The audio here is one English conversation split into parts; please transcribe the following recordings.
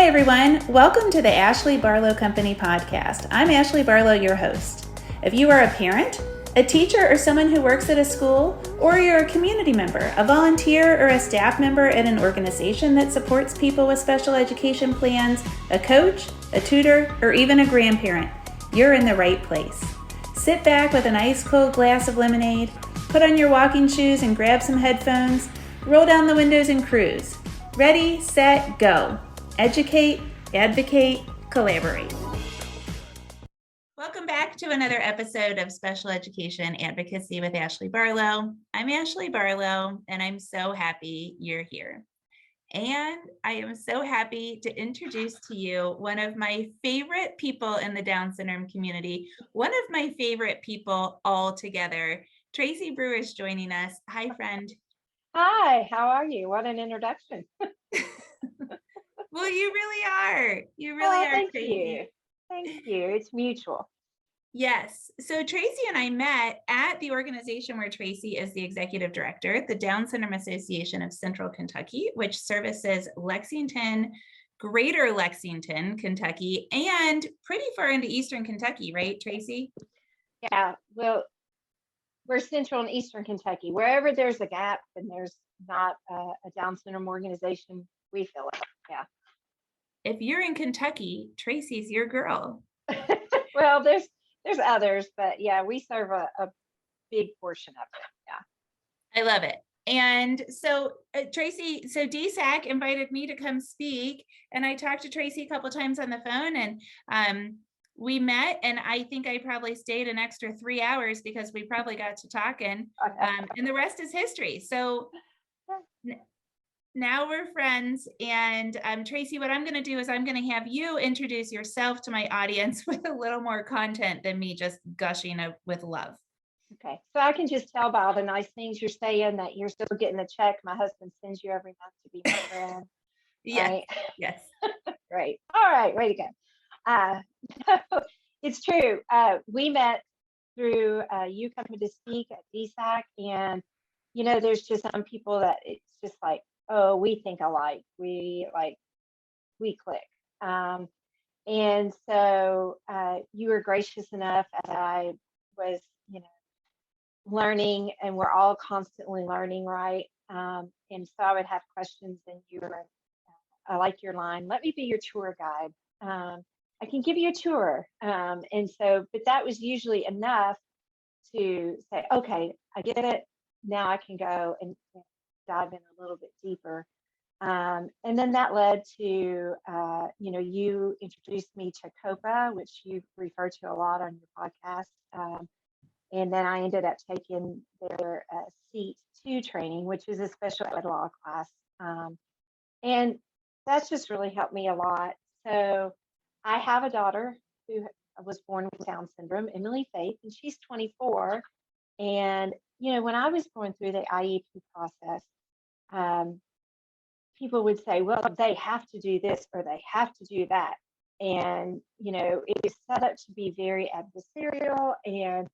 everyone. Welcome to the Ashley Barlow Company podcast. I'm Ashley Barlow, your host. If you are a parent, a teacher, or someone who works at a school, or you're a community member, a volunteer, or a staff member at an organization that supports people with special education plans, a coach, a tutor, or even a grandparent, you're in the right place. Sit back with an ice cold glass of lemonade, put on your walking shoes and grab some headphones, roll down the windows and cruise. Ready, set, go. Educate, advocate, collaborate. Welcome back to another episode of Special Education Advocacy with Ashley Barlow. I'm Ashley Barlow, and I'm so happy you're here. And I am so happy to introduce to you one of my favorite people in the Down syndrome community, one of my favorite people altogether. Traci Brewer is joining us. Hi, friend. Hi, how are you? What an introduction. Well, you really are. You really are, Thank Traci. you. Thank you. It's mutual. Yes. So Traci and I met at the organization where Traci is the executive director, the Down Syndrome Association of Central Kentucky, which services Lexington, Greater Lexington, Kentucky, and pretty far into Eastern Kentucky, right, Traci? Yeah, well, we're Central and Eastern Kentucky. Wherever there's a gap and there's not a Down syndrome organization, we fill it. Yeah. If you're in Kentucky, Traci's your girl. Well, there's others, but yeah, we serve a big portion of it. Yeah. I love it. And so Traci, so DSAC invited me to come speak, and I talked to Traci a couple times on the phone, and we met, and I think I probably stayed an extra 3 hours because we probably got to talking, and the rest is history. So now we're friends. And Traci, what I'm going to do is I'm going to have you introduce yourself to my audience with a little more content than me just gushing with love. Okay, so I can just tell by all the nice things you're saying that you're still getting the check my husband sends you every month to be my friend. Yes. Right? Yes. Great. All right, way to go. It's true. We met through you coming to speak at DSAC, and there's just some people that it's just like, oh, we think alike. We click. And so you were gracious enough as I was, learning, and we're all constantly learning, right? And so I would have questions, and you were, I like your line, let me be your tour guide. I can give you a tour. And so, but that was usually enough to say, okay, I get it. Now I can go and dive in a little bit deeper. And then that led to, you introduced me to COPA, which you refer to a lot on your podcast. And then I ended up taking their SEAT 2 training, which is a special ed law class. And that's just really helped me a lot. So I have a daughter who was born with Down syndrome, Emily Faith, and she's 24. And, when I was going through the IEP process, people would say, well, they have to do this or they have to do that. And, it was set up to be very adversarial. And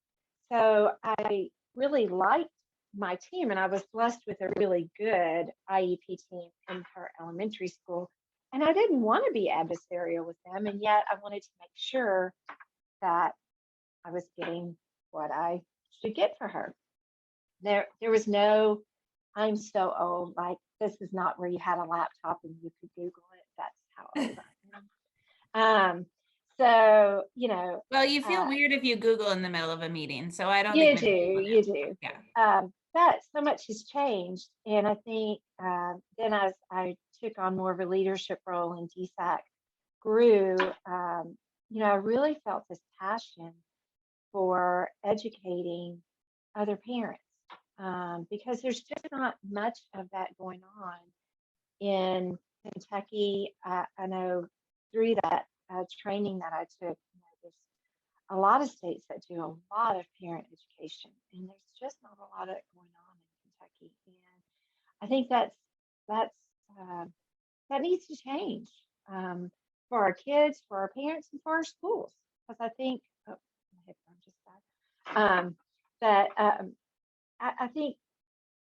so I really liked my team, and I was blessed with a really good IEP team in her elementary school. And I didn't want to be adversarial with them, and yet I wanted to make sure that I was getting what I should get for her. There was no, I'm so old, like this is not where you had a laptop and you could Google it. That's how old I am. So, well, you feel weird if you Google in the middle of a meeting. So I don't you think you do. Yeah. But so much has changed. And I think then as I took on more of a leadership role in DSAC grew, I really felt this passion for educating other parents because there's just not much of that going on in Kentucky. I know through that training that I took, there's a lot of states that do a lot of parent education, and there's just not a lot of it going on in Kentucky. And I think that needs to change for our kids, for our parents, and for our schools. Because I think, oh, my headphone just died. I think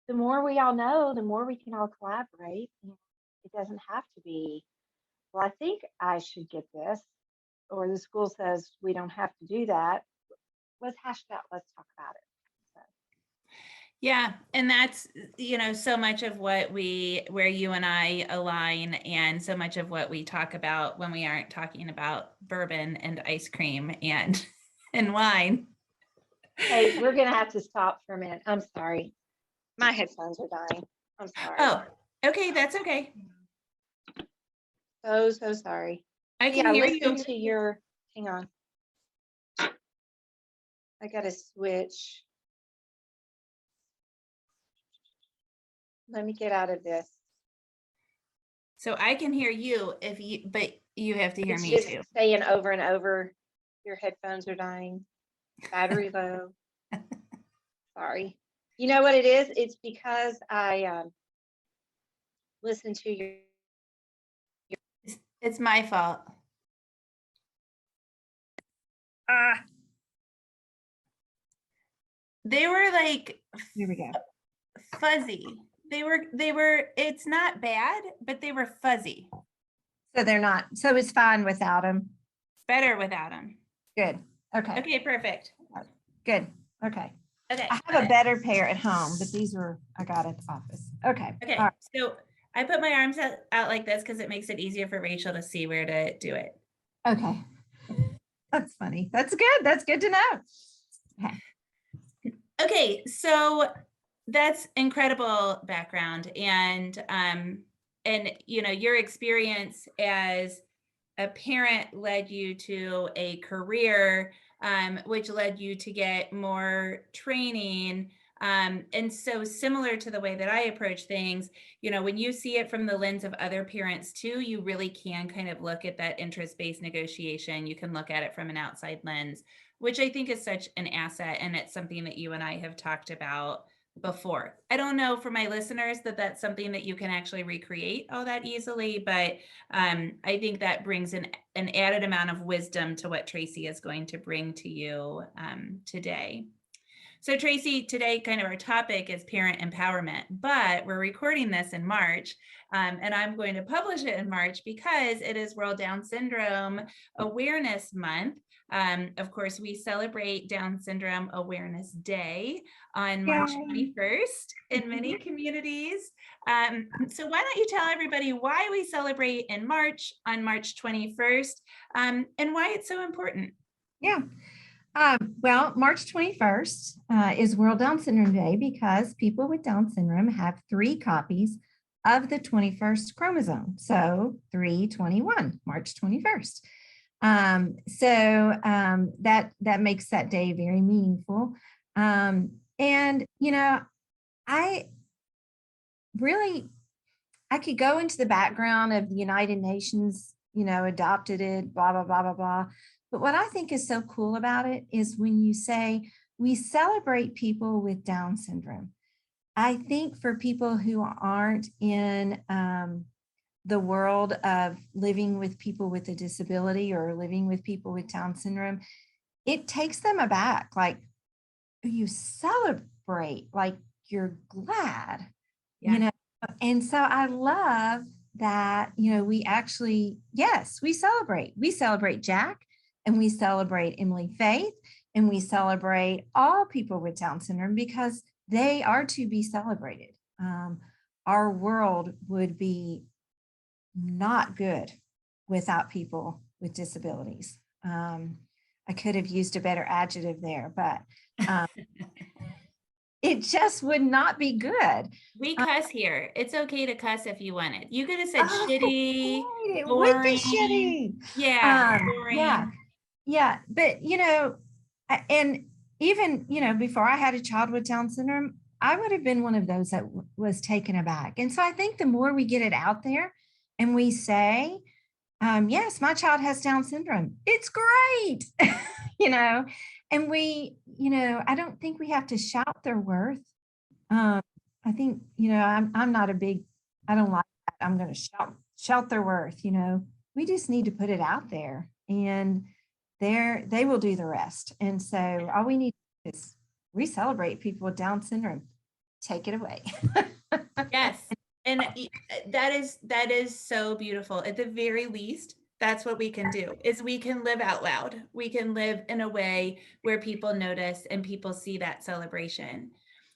the more we all know, the more we can all collaborate. And it doesn't have to be well, I think I should get this, or the school says we don't have to do that. Let's hash it out. Let's talk about it. So, Yeah. And that's, so much of where you and I align, and so much of what we talk about when we aren't talking about bourbon and ice cream and, and wine. hey, we're going to have to stop for a minute. I'm sorry. My headphones are dying. I'm sorry. Oh, okay. That's okay. So sorry. I can Yeah, hear listen you. to your, hang on. I got to switch. Let me get out of this. So I can hear you but you have to hear It's me just too. saying over and over, your headphones are dying, battery low. Sorry. You know what it is? It's because I listen to your. It's my fault. They were like, Here we go. fuzzy. They were, it's not bad, but they were fuzzy. So they're not, so it's fine without them. Better without them. Good. Okay. Okay, perfect. Good. Okay. Okay. I have a better pair at home, but these were, I got at the office. Okay. Okay. All right. So I put my arms out like this because it makes it easier for Rachel to see where to do it. Okay. That's funny. That's good. That's good to know. Okay. Okay, so that's incredible background, and your experience as a parent led you to a career, which led you to get more training. And so similar to the way that I approach things, when you see it from the lens of other parents too, you really can kind of look at that interest-based negotiation. You can look at it from an outside lens, which I think is such an asset. And it's something that you and I have talked about before. I don't know for my listeners that that's something that you can actually recreate all that easily, but I think that brings an added amount of wisdom to what Tracy is going to bring to you today. So Tracy, today kind of our topic is parent empowerment, but we're recording this in March, and I'm going to publish it in March because it is World Down Syndrome Awareness Month. Of course, we celebrate Down Syndrome Awareness Day on March 21st in many communities. So why don't you tell everybody why we celebrate in March on March 21st, and why it's so important? Yeah. Well, March 21st is World Down Syndrome Day because people with Down syndrome have 3 copies of the 21st chromosome. So 321, March 21st. That makes that day very meaningful. And, I could go into the background of the United Nations, adopted it, blah, blah, blah, blah, blah. But what I think is so cool about it is when you say we celebrate people with Down syndrome. I think for people who aren't in the world of living with people with a disability or living with people with Down syndrome, it takes them aback. Like, you celebrate, like you're glad, And so I love that, we actually, yes, we celebrate. We celebrate Jack, and we celebrate Emily Faith, and we celebrate all people with Down syndrome because they are to be celebrated. Our world would be not good without people with disabilities. I could have used a better adjective there, but it just would not be good. We cuss here. It's okay to cuss if you want it. You could have said shitty, Right. It boring. would be shitty. Yeah, boring. Yeah. But, and even, before I had a child with Down syndrome, I would have been one of those that was taken aback. And so I think the more we get it out there and we say, yes, my child has Down syndrome, it's great, and we, I don't think we have to shout their worth. I think, I'm not a big, I don't like that. I'm going to shout their worth, we just need to put it out there, and they will do the rest. And so all we need is we celebrate people with Down syndrome. Take it away. Yes. And that is so beautiful. At the very least, that's what we can do, is we can live out loud. We can live in a way where people notice and people see that celebration.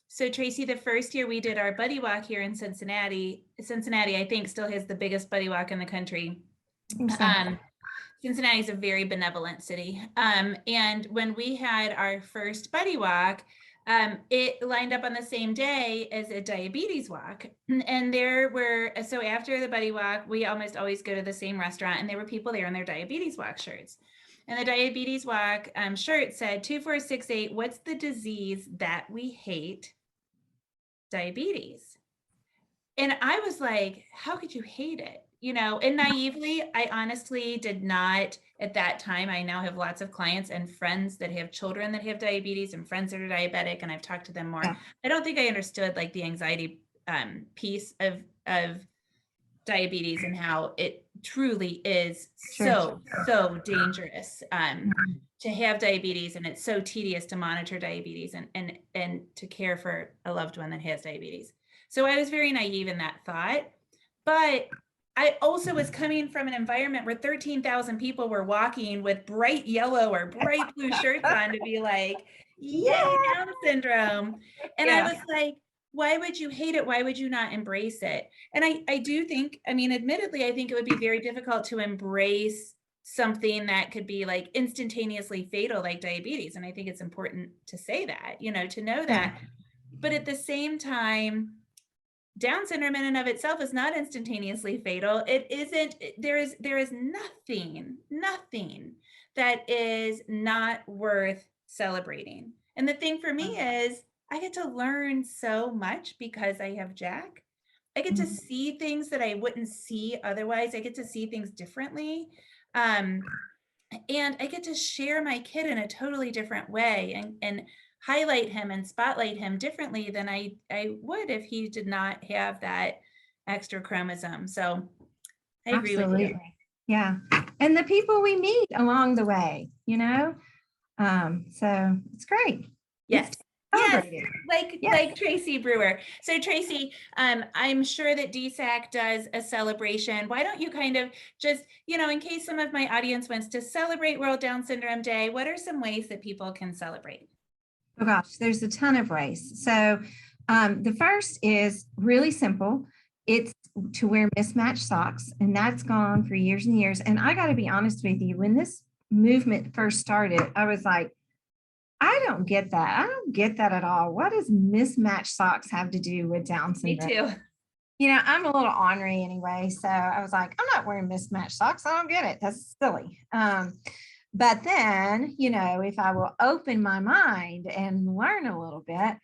So Tracy, the first year we did our buddy walk here in Cincinnati, I think still has the biggest buddy walk in the country. Cincinnati is a very benevolent city. And when we had our first buddy walk, it lined up on the same day as a diabetes walk. And so after the buddy walk, we almost always go to the same restaurant, and there were people there in their diabetes walk shirts. And the diabetes walk shirt said 2468, what's the disease that we hate? Diabetes. And I was like, how could you hate it? And naively, I honestly did not at that time. I now have lots of clients and friends that have children that have diabetes and friends that are diabetic, and I've talked to them more. Yeah. I don't think I understood like the anxiety piece of diabetes and how it truly is so dangerous to have diabetes, and it's so tedious to monitor diabetes and to care for a loved one that has diabetes. So I was very naive in that thought, but I also was coming from an environment where 13,000 people were walking with bright yellow or bright blue shirts on to be like, yay, Down syndrome. And I was like, why would you hate it? Why would you not embrace it? And I do think, admittedly, I think it would be very difficult to embrace something that could be like instantaneously fatal, like diabetes. And I think it's important to say that, to know that. But at the same time, Down syndrome in and of itself is not instantaneously fatal. It isn't, there is nothing that is not worth celebrating. And the thing for me is I get to learn so much because I have Jack. I get to see things that I wouldn't see otherwise. I get to see things differently. And I get to share my kid in a totally different way and highlight him and spotlight him differently than I would if he did not have that extra chromosome. So I agree with you. Yeah. And the people we meet along the way, so it's great. Yes. Yes, like Traci Brewer. So Tracy, I'm sure that DSAC does a celebration. Why don't you kind of just, in case some of my audience wants to celebrate World Down Syndrome Day, what are some ways that people can celebrate? Oh gosh, there's a ton of ways. So the first is really simple. It's to wear mismatched socks, and that's gone on for years and years. And I got to be honest with you, when this movement first started, I was like, I don't get that. I don't get that at all. What does mismatched socks have to do with Down syndrome? Me too. I'm a little ornery anyway. So I was like, I'm not wearing mismatched socks. I don't get it. That's silly. But then, if I will open my mind and learn a little bit,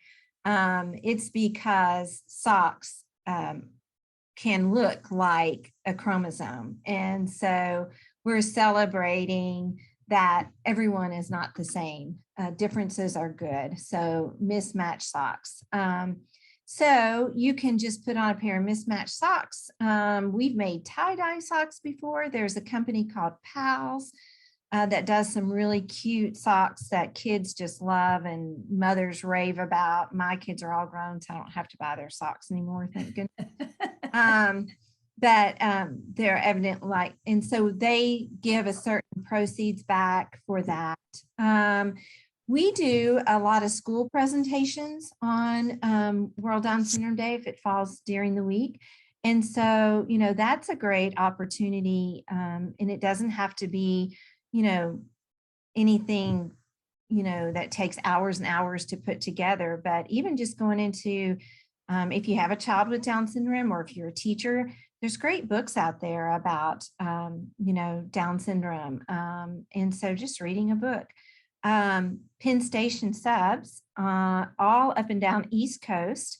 it's because socks can look like a chromosome. And so we're celebrating that everyone is not the same. Differences are good. So mismatched socks. So you can just put on a pair of mismatched socks. We've made tie-dye socks before. There's a company called Pals that does some really cute socks that kids just love and mothers rave about. My kids are all grown, so I don't have to buy their socks anymore, thank goodness. But they're evident and so they give a certain proceeds back for that. We do a lot of school presentations on World Down Syndrome Day if it falls during the week. And so, that's a great opportunity. And it doesn't have to be, anything, that takes hours and hours to put together. But even just going into, if you have a child with Down syndrome, or if you're a teacher, there's great books out there about, Down syndrome. And so just reading a book. Penn Station Subs, all up and down East Coast,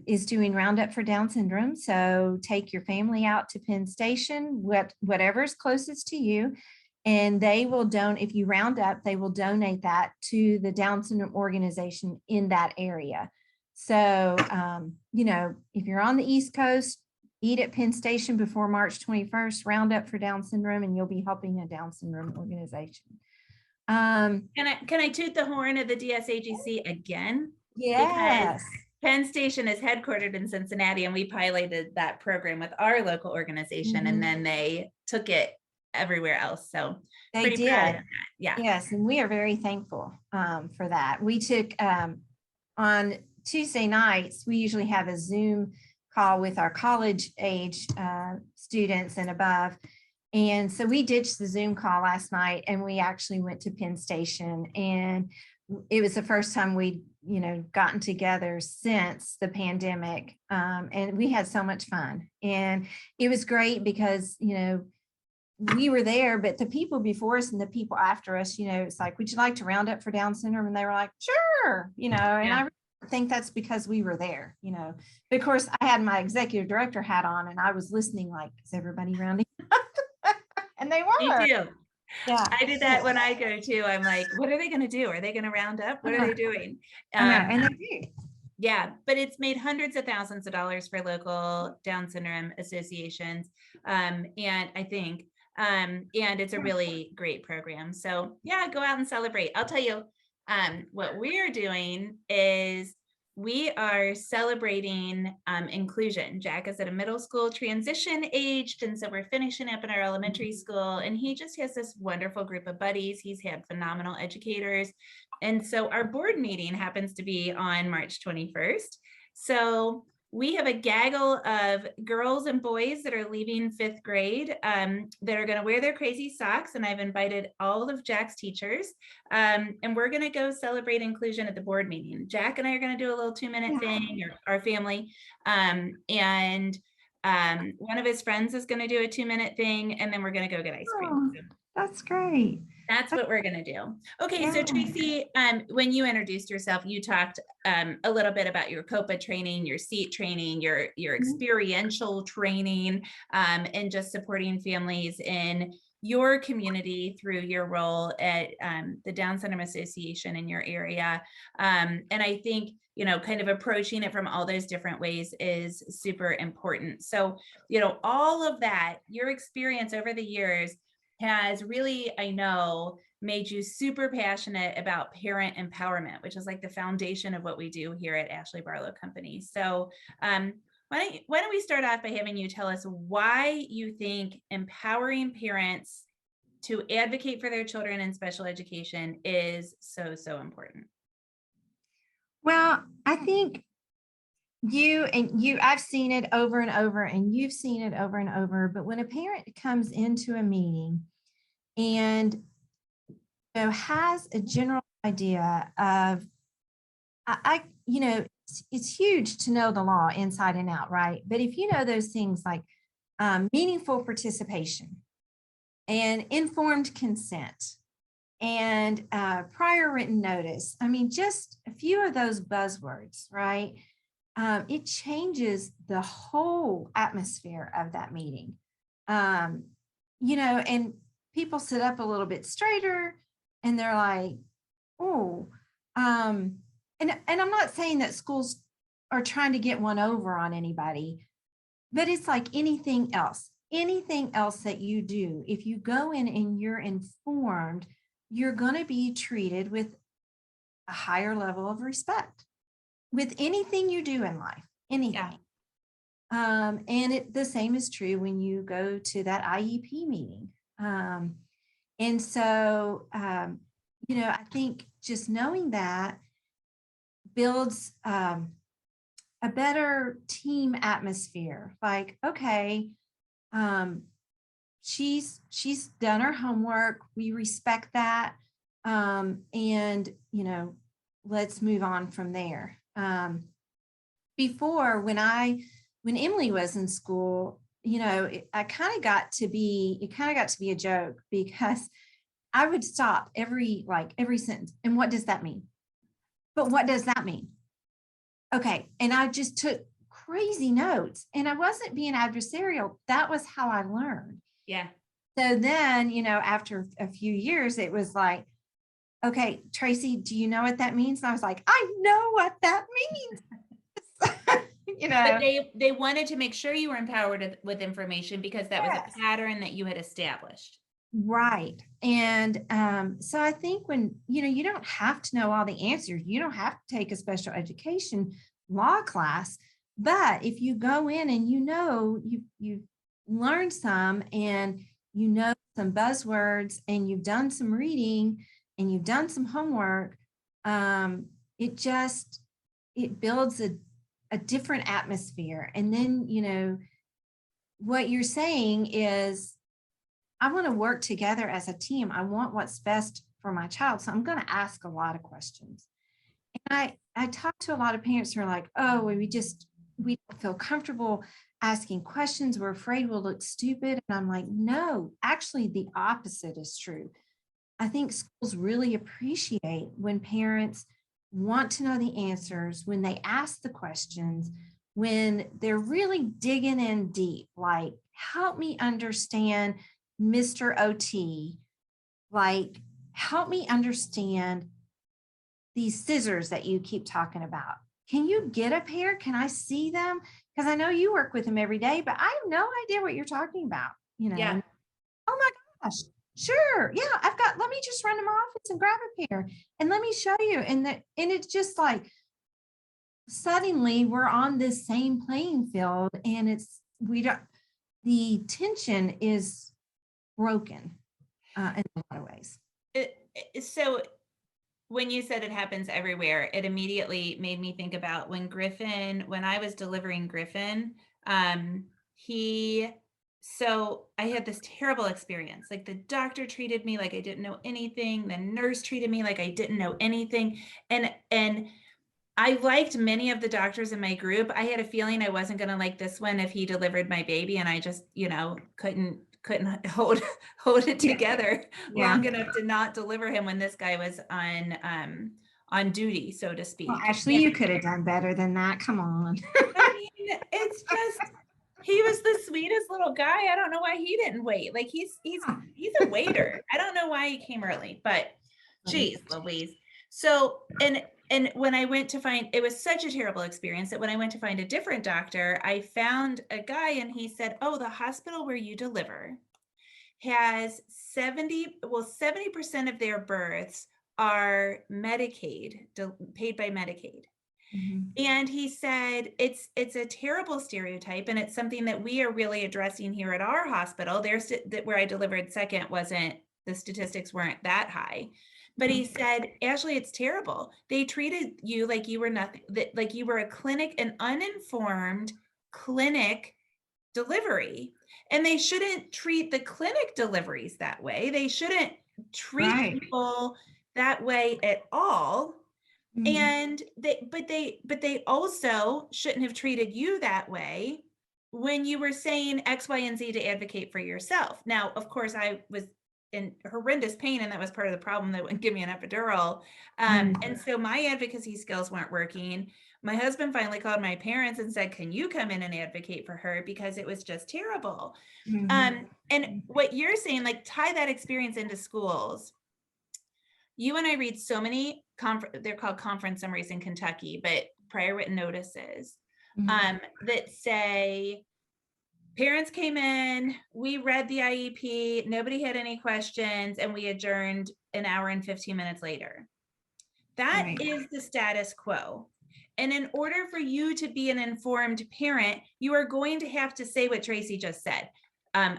is doing Roundup for Down syndrome. So take your family out to Penn Station, whatever's closest to you, and they will donate. If you round up, they will donate that to the Down syndrome organization in that area. So, if you're on the East Coast, eat at Penn Station before March 21st, round up for Down syndrome, and you'll be helping a Down syndrome organization. Can I toot the horn of the DSAGC again? Yes. Penn Station is headquartered in Cincinnati, and we piloted that program with our local organization, and then they took it everywhere else. So They pretty did. proud of that. Yeah. Yes, and we are very thankful for that. We took on Tuesday nights, we usually have a Zoom call with our college age students and above. And so we ditched the Zoom call last night and we actually went to Penn Station, and it was the first time we'd, gotten together since the pandemic. And we had so much fun, and it was great because, we were there, but the people before us and the people after us, it's like, would you like to round up for Down syndrome? And they were like, sure, and I think that's because we were there, but of course I had my executive director hat on and I was listening like, is everybody rounding up? And they were. Me too. Yeah. I did that when I go too. I'm like, what are they going to do? Are they going to round up? What are they doing? And they do. Yeah, but it's made hundreds of thousands of dollars for local Down syndrome associations. And I think, and it's a really great program. So yeah, go out and celebrate. I'll tell you, what we're doing is we are celebrating inclusion. Jack is at a middle school transition aged, and so we're finishing up in our elementary school, and he just has this wonderful group of buddies. He's had phenomenal educators. And so our board meeting happens to be on March 21st. So we have a gaggle of girls and boys that are leaving 5th grade that are going to wear their crazy socks. And I've invited all of Jack's teachers. And we're going to go celebrate inclusion at the board meeting. Jack and I are going to do a little 2-minute thing, or our family. And one of his friends is going to do a 2-minute thing. And then we're going to go get ice cream. Oh, that's great. That's what we're going to do. Okay, so Tracy, when you introduced yourself, you talked a little bit about your COPA training, your SEAT training, your experiential training, and just supporting families in your community through your role at the Down Syndrome Association in your area. And I think, kind of approaching it from all those different ways is super important. So, all of that, your experience over the years has really, I know, made you super passionate about parent empowerment, which is like the foundation of what we do here at Ashley Barlow Company. So why don't we start off by having you tell us why you think empowering parents to advocate for their children in special education is so, so important? Well, I think I've seen it over and over, and you've seen it over and over, but when a parent comes into a meeting and has a general idea of, it's huge to know the law inside and out, right? But if you know those things like meaningful participation and informed consent and prior written notice, just a few of those buzzwords, right? It changes the whole atmosphere of that meeting. And people sit up a little bit straighter and they're like, oh, and I'm not saying that schools are trying to get one over on anybody, but it's like anything else that you do. If you go in and you're informed, you're going to be treated with a higher level of respect. With anything you do in life, anything. Yeah. And the same is true when you go to that IEP meeting. And so, I think just knowing that builds a better team atmosphere. Like, okay, she's done her homework. We respect that. And, let's move on from there. Before, when Emily was in school, it kind of got to be a joke, because I would stop every sentence. And what does that mean? But what does that mean? Okay. And I just took crazy notes, and I wasn't being adversarial. That was how I learned. Yeah. So then, after a few years, it was like, okay, Tracy, do you know what that means? And I was like, I know what that means. But they wanted to make sure you were empowered with information, because that was a pattern that you had established. Right. And so I think when, you don't have to know all the answers. You don't have to take a special education, law class. But if you go in and you've learned some, and you know some buzzwords, and you've done some reading, and you've done some homework, it builds a different atmosphere. And then, what you're saying is, I want to work together as a team. I want what's best for my child. So I'm going to ask a lot of questions. And I talk to a lot of parents who are like, oh, we don't feel comfortable asking questions. We're afraid we'll look stupid. And I'm like, no, actually the opposite is true. I think schools really appreciate when parents want to know the answers, when they ask the questions, when they're really digging in deep, like, help me understand Mr. OT, like, help me understand these scissors that you keep talking about. Can you get a pair? Can I see them? Because I know you work with them every day, but I have no idea what you're talking about. Yeah. Oh my gosh, sure. Yeah, let me just run to my office and grab a pair and let me show you. And it's just like, suddenly we're on this same playing field, and the tension is broken in a lot of ways. So when you said it happens everywhere, it immediately made me think about when I was delivering Griffin, so I had this terrible experience. Like, the doctor treated me like I didn't know anything. The nurse treated me like I didn't know anything. And I liked many of the doctors in my group. I had a feeling I wasn't going to like this one if he delivered my baby, and I just, couldn't hold it together long enough to not deliver him when this guy was on duty, so to speak. Well, Ashley, you could have done better than that. Come on. I mean, it's just, he was the sweetest little guy. I don't know why he didn't wait. Like, he's a waiter. I don't know why he came early, but geez Louise. So, and when I went to find, it was such a terrible experience that when I went to find a different doctor, I found a guy, and he said, oh, the hospital where you deliver has 70% of their births are Medicaid, paid by Medicaid. Mm-hmm. And he said, it's a terrible stereotype, and it's something that we are really addressing here at our hospital. Where I delivered second, the statistics weren't that high. But he said, Ashley, it's terrible. They treated you like you were nothing, like you were an uninformed clinic delivery. And they shouldn't treat the clinic deliveries that way. They shouldn't treat people that way at all. Mm-hmm. And they also shouldn't have treated you that way when you were saying X, Y, and Z to advocate for yourself. Now, of course, I was in horrendous pain, and that was part of the problem. They wouldn't give me an epidural. And so my advocacy skills weren't working. My husband finally called my parents and said, can you come in and advocate for her? Because it was just terrible. Mm-hmm. And what you're saying, like, tie that experience into schools. You and I read so many, they're called conference summaries in Kentucky, but prior written notices, mm-hmm. That say, parents came in, we read the IEP, nobody had any questions, and we adjourned an hour and 15 minutes later. That is the status quo. And in order for you to be an informed parent, you are going to have to say what Tracy just said.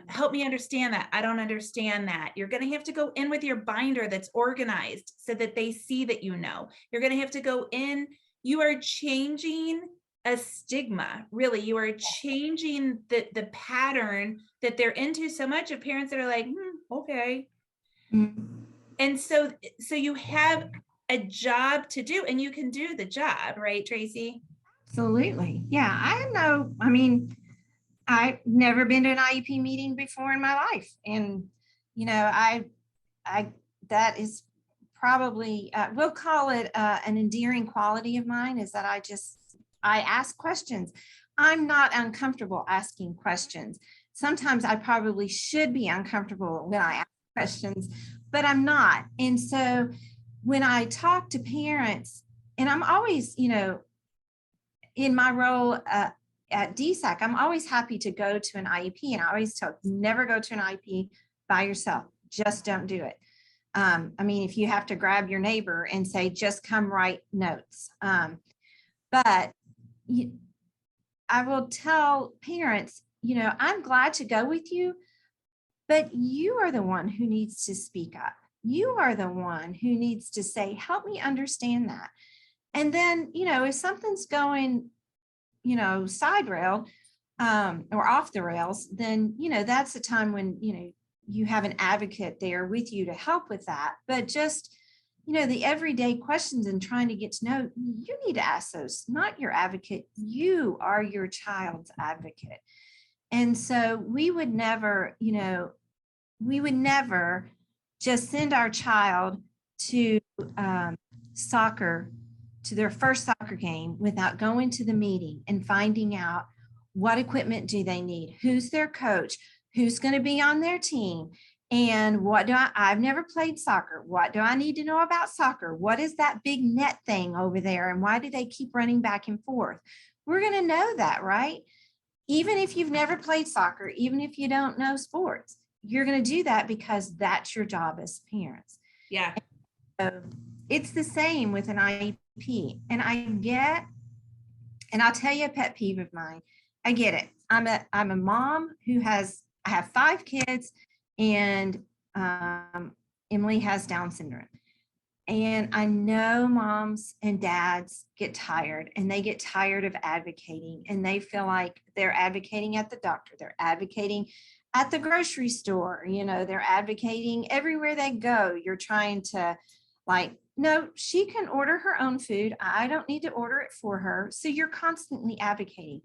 Help me understand that. I don't understand that. You're going to have to go in with your binder that's organized so that they see that you know. You're going to have to go in. You are changing a stigma, really. You are changing the pattern that they're into so much of parents that are like, okay. Mm-hmm. And so you have a job to do, and you can do the job, right, Tracy? Absolutely. Yeah. I've never been to an IEP meeting before in my life. And, that is probably, we'll call it an endearing quality of mine, is that I ask questions. I'm not uncomfortable asking questions. Sometimes I probably should be uncomfortable when I ask questions, but I'm not. And so when I talk to parents, and I'm always, in my role at DSAC, I'm always happy to go to an IEP, and I always tell, never go to an IEP by yourself. Just don't do it. If you have to grab your neighbor and say, just come write notes. But I will tell parents, I'm glad to go with you, but you are the one who needs to speak up. You are the one who needs to say, help me understand that. And then, if something's going, side rail or off the rails, then, that's the time when, you have an advocate there with you to help with that. But just, the everyday questions and trying to get to know, you need to ask those, not your advocate. You are your child's advocate. And so we would never just send our child to soccer, to their first soccer game without going to the meeting and finding out what equipment do they need, who's their coach, who's going to be on their team, and I've never played soccer. What do I need to know about soccer? What is that big net thing over there? And why do they keep running back and forth? We're going to know that, right? Even if you've never played soccer, even if you don't know sports, you're going to do that because that's your job as parents. Yeah. So it's the same with an IEP. And I'll tell you a pet peeve of mine. I get it. I'm a mom I have 5 kids, and Emily has Down syndrome. And I know moms and dads get tired, and they get tired of advocating, and they feel like they're advocating at the doctor. They're advocating at the grocery store. They're advocating everywhere they go. You're trying to no, she can order her own food. I don't need to order it for her. So you're constantly advocating.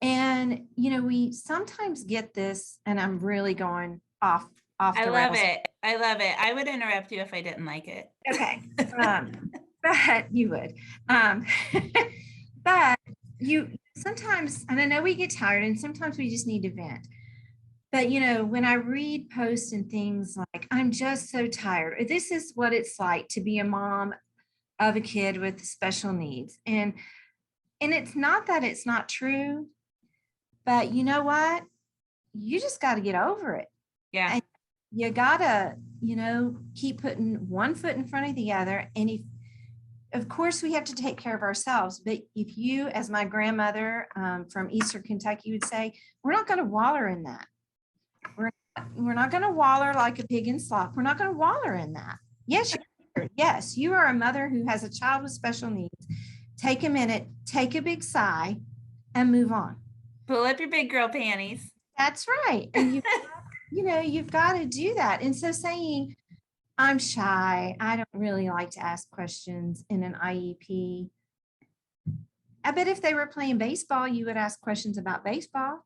And, we sometimes get this, and I'm really going off I the love rails. it. I love it. I would interrupt you if I didn't like it. Okay. But you would. But you sometimes, and I know we get tired, and sometimes we just need to vent. But, when I read posts and things like, I'm just so tired, or this is what it's like to be a mom of a kid with special needs. And it's not that it's not true, but you know what? You just got to get over it. Yeah. And you got to, keep putting one foot in front of the other. And of course, we have to take care of ourselves. But if you, as my grandmother from Eastern Kentucky would say, we're not going to waller in that. We're not going to waller like a pig in slop. We're not going to waller in that. Yes, you are a mother who has a child with special needs. Take a minute, take a big sigh, and move on. Pull up your big girl panties. That's right. And you've got to do that. And so saying, I'm shy, I don't really like to ask questions in an IEP. I bet if they were playing baseball, you would ask questions about baseball.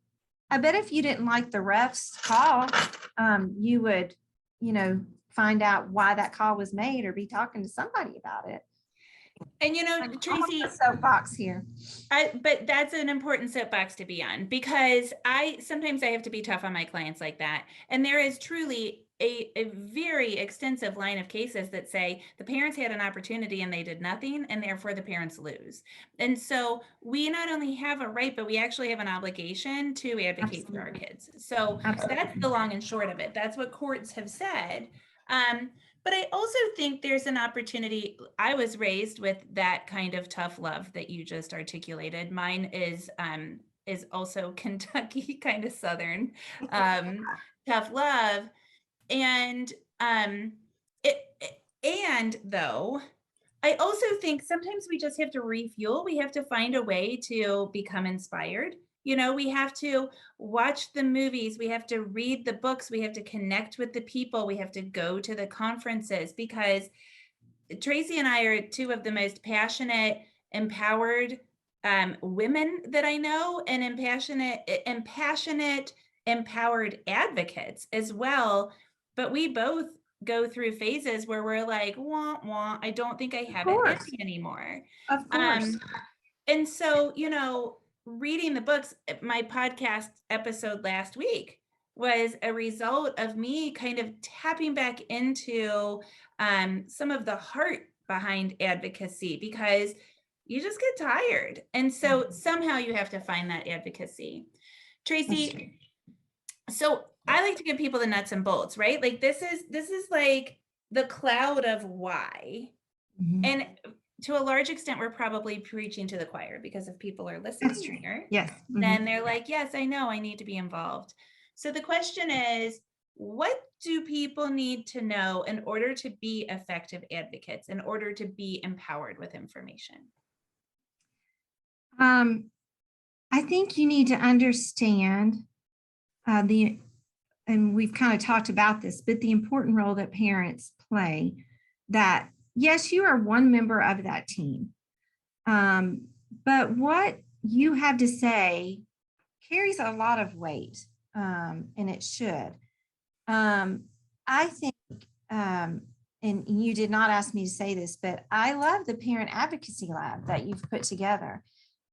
I bet if you didn't like the ref's call, you would, find out why that call was made or be talking to somebody about it. And Tracy, soapbox here. But that's an important soapbox to be on, because sometimes I have to be tough on my clients like that. And there is truly a very extensive line of cases that say the parents had an opportunity and they did nothing, and therefore the parents lose. And so we not only have a right, but we actually have an obligation to advocate for our kids. So that's the long and short of it. That's what courts have said. But I also think there's an opportunity. I was raised with that kind of tough love that you just articulated. Mine is also Kentucky, kind of Southern, tough love. And though I also think sometimes we just have to refuel. We have to find a way to become inspired. We have to watch the movies. We have to read the books. We have to connect with the people. We have to go to the conferences, because Tracy and I are 2 of the most passionate, empowered women that I know, and passionate, empowered advocates as well. But we both go through phases where we're like, wah, wah, I don't think I have it in me anymore. Of course. And so, reading the books, my podcast episode last week was a result of me kind of tapping back into some of the heart behind advocacy, because you just get tired. And so somehow you have to find that advocacy. Tracy, so I like to give people the nuts and bolts, right? Like this is like the cloud of why. Mm-hmm. And to a large extent, we're probably preaching to the choir, because if people are listening here, Yes. then they're like, yes, I know I need to be involved. So the question is, what do people need to know in order to be effective advocates, in order to be empowered with information? I think you need to understand and we've kind of talked about this, but the important role that parents play, that yes, you are one member of that team. But what you have to say carries a lot of weight, and it should. I think, and you did not ask me to say this, but I love the parent advocacy lab that you've put together.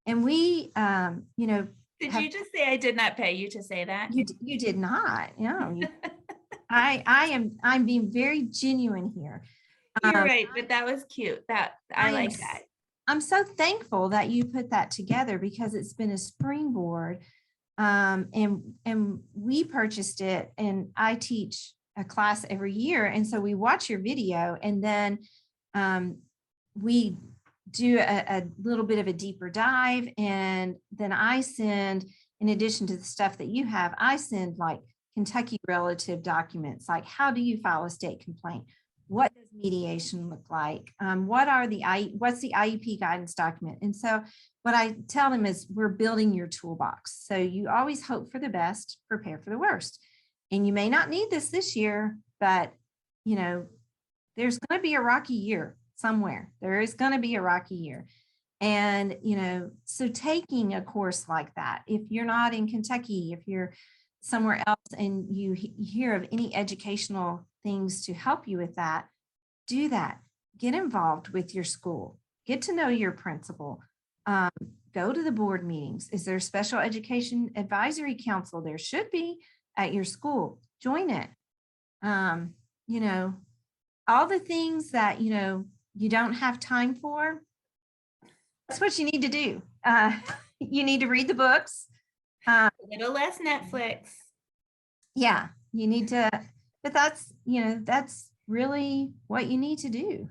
And we, Did you just say I did not pay you to say that? You did not. No, I'm being very genuine here. You're right, but that was cute. I like that. I'm so thankful that you put that together, because it's been a springboard. And we purchased it, and I teach a class every year. And so we watch your video, and then we do a little bit of a deeper dive. And then I send, in addition to the stuff that you have, I send like Kentucky relative documents, like how do you file a state complaint? What does mediation look like? What's the IEP guidance document? And so what I tell them is, we're building your toolbox. So you always hope for the best, prepare for the worst. And you may not need this year, but there's going to be a rocky year somewhere. There is going to be a rocky year. And, so taking a course like that, if you're not in Kentucky, if you're somewhere else and you hear of any educational things to help you with that, do that. Get involved with your school. Get to know your principal. Go to the board meetings. Is there a special education advisory council? There should be at your school. Join it. All the things that, you don't have time for, that's what you need to do. You need to read the books. A little less Netflix. Yeah, you need to, but that's really what you need to do.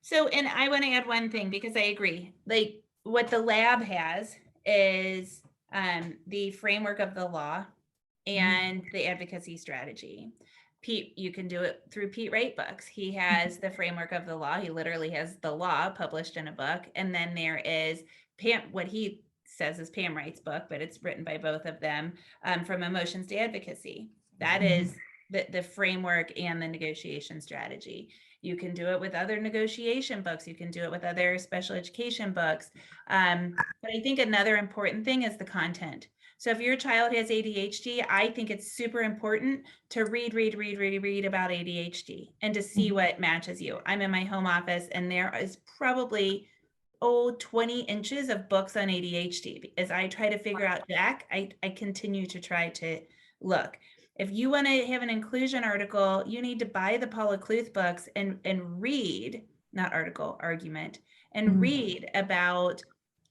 So, and I want to add one thing, because I agree. Like, what the lab has is the framework of the law and the advocacy strategy. Pete, you can do it through Pete Wright books. He has the framework of the law. He literally has the law published in a book. And then there is Pam, what he says is Pam Wright's book, but it's written by both of them, From Emotions to Advocacy. That is the framework and the negotiation strategy. You can do it with other negotiation books. You can do it with other special education books. But I think another important thing is the content. So if your child has ADHD, I think it's super important to read about ADHD and to see what matches you. I'm in my home office, and there is probably 20 inches of books on ADHD. As I try to figure out Jack, I continue to try to look. If you want to have an inclusion article, you need to buy the Paula Cluth books and read, not article, argument, and read about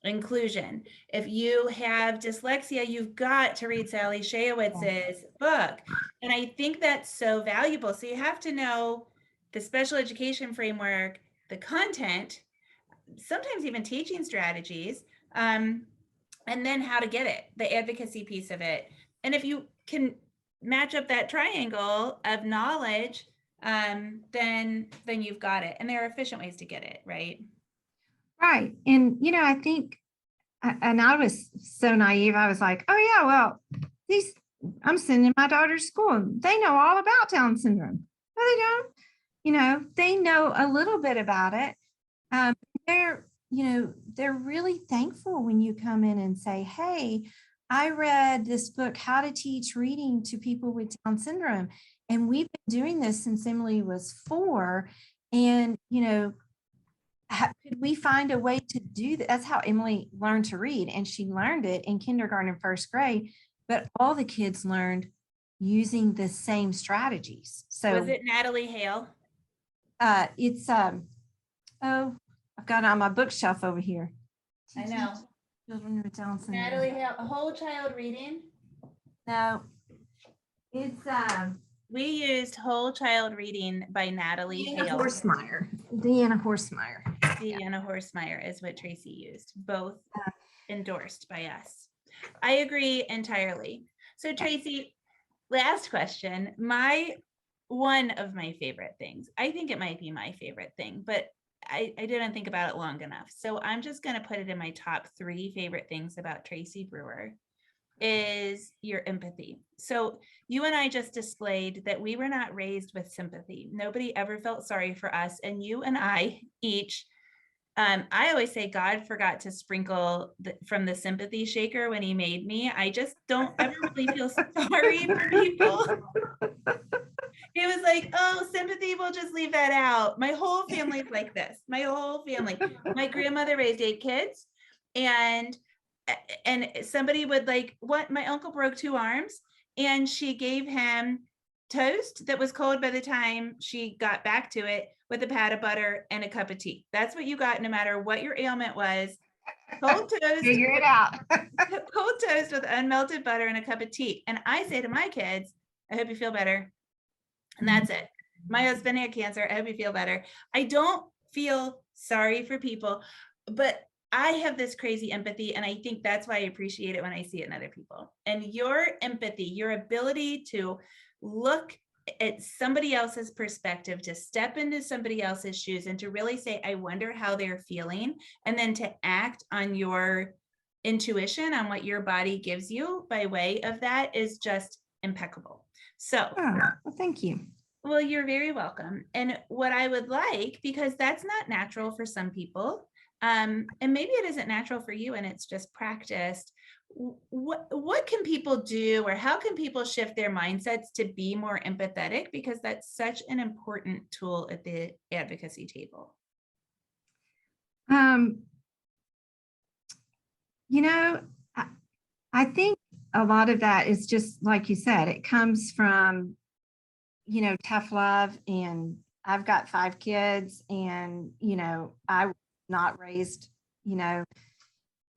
inclusion. If you have dyslexia, you've got to read Sally Shayowitz's book. And I think that's so valuable. So you have to know the special education framework, the content, sometimes even teaching strategies, and then how to get it, the advocacy piece of it. And if you can match up that triangle of knowledge, then you've got it. And there are efficient ways to get it, right? Right. And, I think, and I was so naive. I was like, oh yeah, well, I'm sending my daughter to school and they know all about Down syndrome. No, they don't. They know a little bit about it. They're really thankful when you come in and say, hey, I read this book, How to Teach Reading to People with Down Syndrome. And we've been doing this since Emily was 4. And, could we find a way to do that? That's how Emily learned to read. And she learned it in kindergarten and first grade. But all the kids learned using the same strategies. So was it Natalie Hale? It's, I've got it on my bookshelf over here. I know. Children with Down syndrome. Natalie Hale, A Whole Child Reading? No, it's we used Whole Child Reading by Natalie Hale. Deanna Horsemeyer. Tracy and a horse mire is what Tracy used, both endorsed by us. I agree entirely. So Tracy, last question. One of my favorite things, I think it might be my favorite thing, but I didn't think about it long enough. So I'm just going to put it in my top 3 favorite things about Traci Brewer is your empathy. So you and I just displayed that we were not raised with sympathy. Nobody ever felt sorry for us. And you and I each, I always say God forgot to sprinkle from the sympathy shaker when he made me. I just don't ever really feel sorry for people. It was like, oh, sympathy, we'll just leave that out. My whole family's like this. My whole family. My grandmother raised 8 kids, and somebody would my uncle broke 2 arms, and she gave him toast that was cold by the time she got back to it, with a pat of butter and a cup of tea. That's what you got, no matter what your ailment was. Cold toast. Figure it out. Cold toast with unmelted butter and a cup of tea. And I say to my kids, I hope you feel better. And that's it. My husband had cancer. I hope you feel better. I don't feel sorry for people, but I have this crazy empathy. And I think that's why I appreciate it when I see it in other people. And your empathy, your ability to look at somebody else's perspective, to step into somebody else's shoes and to really say, I wonder how they're feeling. And then to act on your intuition, on what your body gives you by way of that, is just impeccable. So, well, thank you. Well, you're very welcome. And what I would like, because that's not natural for some people, and maybe it isn't natural for you and it's just practiced, what can people do, or how can people shift their mindsets to be more empathetic? Because that's such an important tool at the advocacy table. I think a lot of that is just like you said, it comes from, tough love. And I've got 5 kids, and, I was not raised,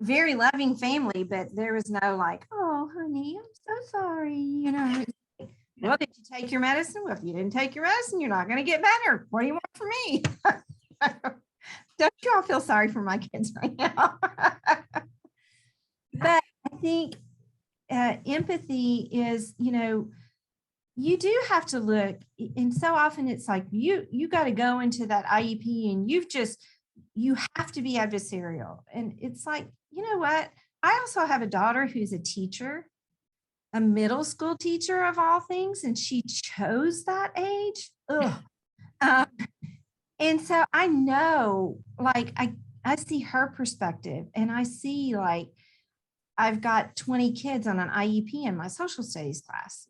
very loving family, but there was no like, oh, honey, I'm so sorry. Well, did you take your medicine? Well, if you didn't take your medicine, you're not going to get better. What do you want from me? Don't you all feel sorry for my kids right now? But I think empathy is, you do have to look, and so often it's like you got to go into that IEP and you have to be adversarial. And it's like, you know what? I also have a daughter who's a teacher, a middle school teacher of all things, and she chose that age. And so I know, I see her perspective, and I see I've got 20 kids on an IEP in my social studies class,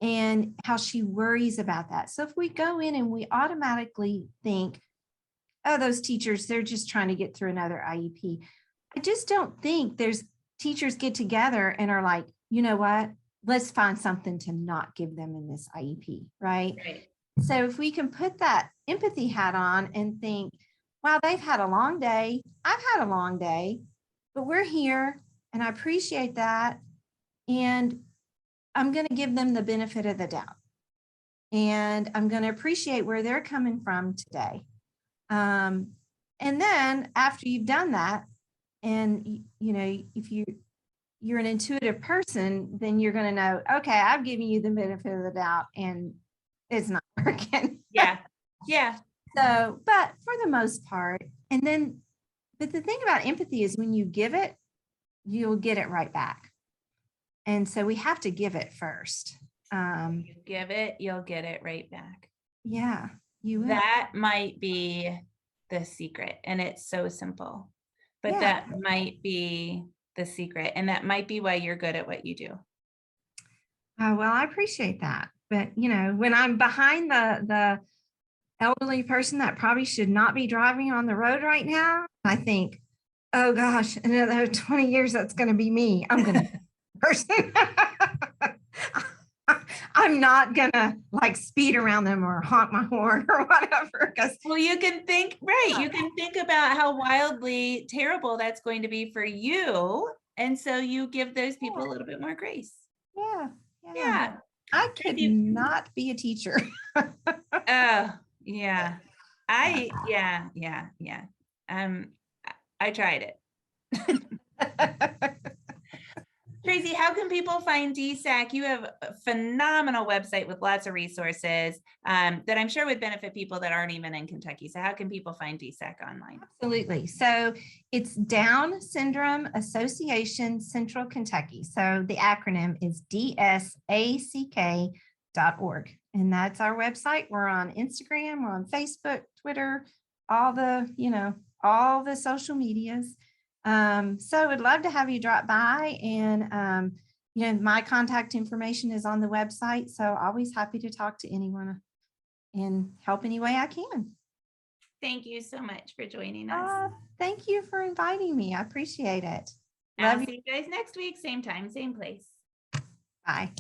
and how she worries about that. So if we go in and we automatically think, oh, those teachers, they're just trying to get through another IEP. I just don't think teachers get together and are like, you know what, let's find something to not give them in this IEP, right? So if we can put that empathy hat on and think, wow, they've had a long day. I've had a long day, but we're here and I appreciate that. And I'm going to give them the benefit of the doubt. And I'm going to appreciate where they're coming from today. And then after you've done that, and if you're an intuitive person, then you're going to know, okay, I've given you the benefit of the doubt and it's not working. Yeah. So, but for the most part, but the thing about empathy is when you give it, you'll get it right back. And so we have to give it first. You give it, you'll get it right back. Yeah, you will. That might be the secret, and it's so simple, but that might be the secret, and that might be why you're good at what you do. Well, I appreciate that. But, when I'm behind the elderly person that probably should not be driving on the road right now, I think, oh gosh, in another 20 years, that's going to be me. I'm going to be the person. I'm not going to speed around them or honk my horn or whatever. Well, you can think, right. You can think about how wildly terrible that's going to be for you. And so you give those people a little bit more grace. Yeah. I could not be a teacher. Oh, yeah. Yeah. I tried it. Tracy, how can people find DSAC? You have a phenomenal website with lots of resources that I'm sure would benefit people that aren't even in Kentucky. So how can people find DSAC online? Absolutely. So it's Down Syndrome Association Central Kentucky. So the acronym is DSACK.org. And that's our website. We're on Instagram, we're on Facebook, Twitter, all the social medias. So we'd love to have you drop by, and my contact information is on the website. So always happy to talk to anyone and help any way I can. Thank you so much for joining us. Thank you for inviting me. I appreciate it. I'll see you guys next week, same time, same place. Bye.